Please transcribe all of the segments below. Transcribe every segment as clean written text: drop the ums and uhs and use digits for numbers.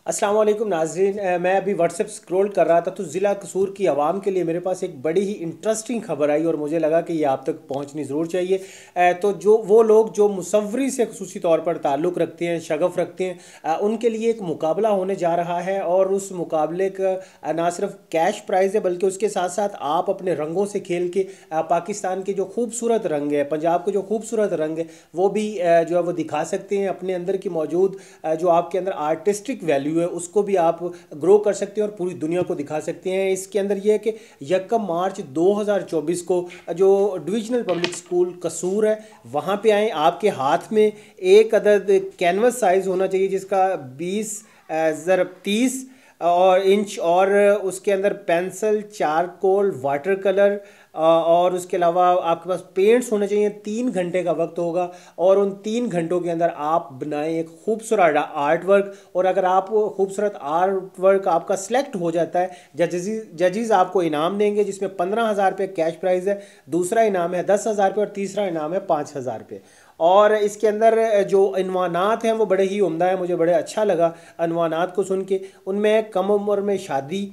अस्सलाम वालेकुम नाज़रीन। मैं अभी व्हाट्सएप स्क्रॉल कर रहा था तो ज़िला कसूर की आवाम के लिए मेरे पास एक बड़ी ही इंटरेस्टिंग खबर आई और मुझे लगा कि ये आप तक पहुंचनी ज़रूर चाहिए। तो जो वो लोग जो मुसव्वरी से खुसूसी तौर पर ताल्लुक़ रखते हैं, शगफ़ रखते हैं, उनके लिए एक मुकाबला होने जा रहा है और उस मुकाबले का ना सिर्फ कैश प्राइज़ है बल्कि उसके साथ साथ आप अपने रंगों से खेल के पाकिस्तान के जो खूबसूरत रंग है, पंजाब के जो खूबसूरत रंग है, वो भी जो है वो दिखा सकते हैं। अपने अंदर की मौजूद जो आपके अंदर आर्टिस्टिक वैल्यू है उसको भी आप ग्रो कर सकते हैं और पूरी दुनिया को दिखा सकते हैं। इसके अंदर यह है कि 1 मार्च 2024 को जो डिविजनल पब्लिक स्कूल कसूर है वहाँ पे आएँ। आपके हाथ में एक अदद कैनवस साइज़ होना चाहिए जिसका 20 × 30 और इंच, और उसके अंदर पेंसिल, चारकोल, वाटर कलर और उसके अलावा आपके पास पेंट्स होने चाहिए। 3 घंटे का वक्त होगा और उन 3 घंटों के अंदर आप बनाएं एक खूबसूरत आर्ट वर्क। और अगर आप खूबसूरत आर्ट वर्क आपका सिलेक्ट हो जाता है, जजेस आपको इनाम देंगे जिसमें 15,000 रुपये कैश प्राइज़ है, दूसरा इनाम है 10,000 रुपये और तीसरा इनाम है 5,000 रुपये। और इसके अंदर जो इनवानात हैं वो बड़े ही उम्दा है, मुझे बड़े अच्छा लगा अनवानात को सुन के। उनमें कम उम्र में शादी,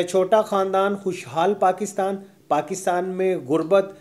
छोटा ख़ानदान, खुशहाल पाकिस्तान, पाकिस्तान में गुर्बत,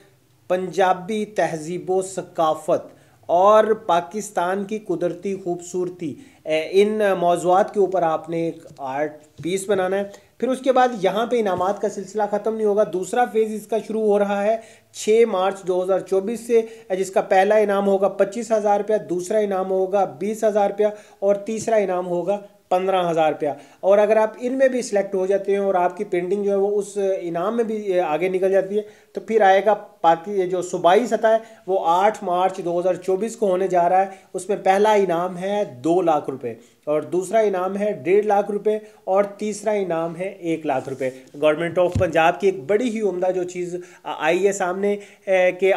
पंजाबी तहजीब व सकाफ़त और पाकिस्तान की कुदरती खूबसूरती, इन मौज़ूआत के ऊपर आपने एक आर्ट पीस बनाना है। फिर उसके बाद यहाँ पे इनामात का सिलसिला ख़त्म नहीं होगा। दूसरा फेज़ इसका शुरू हो रहा है 6 मार्च 2024 से, जिसका पहला इनाम होगा 25,000 रुपया, दूसरा इनाम होगा 20,000 रुपया और तीसरा इनाम होगा 15,000 रुपया। और अगर आप इनमें भी सिलेक्ट हो जाते हैं और आपकी पेंटिंग जो है वो उस इनाम में भी आगे निकल जाती है तो फिर आएगा बाकी जो सूबाई सतह है वो 8 मार्च 2024 को होने जा रहा है। उसमें पहला इनाम है 2 लाख रुपए और दूसरा इनाम है 1.5 लाख रुपए और तीसरा इनाम है 1 लाख रुपए। गवर्नमेंट ऑफ पंजाब की एक बड़ी ही उम्दा जो चीज़ आई है सामने कि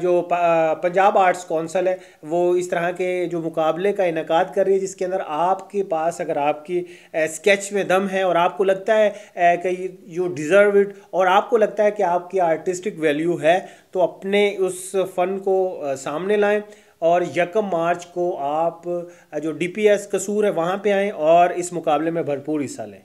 जो पंजाब आर्ट्स कौंसल है वो इस तरह के जो मुकाबले का इनकाद कर रही है, जिसके अंदर आपके पास अगर आपकी स्केच में दम है और आपको लगता है कि यू डिज़र्व इट और आपको लगता है कि आपकी आर्टिस्टिक वैल्यू है, तो अपने उस फ़न को सामने लाएं और 1 मार्च को आप जो DPS कसूर है वहाँ पे आएँ और इस मुकाबले में भरपूर हिस्सा लें।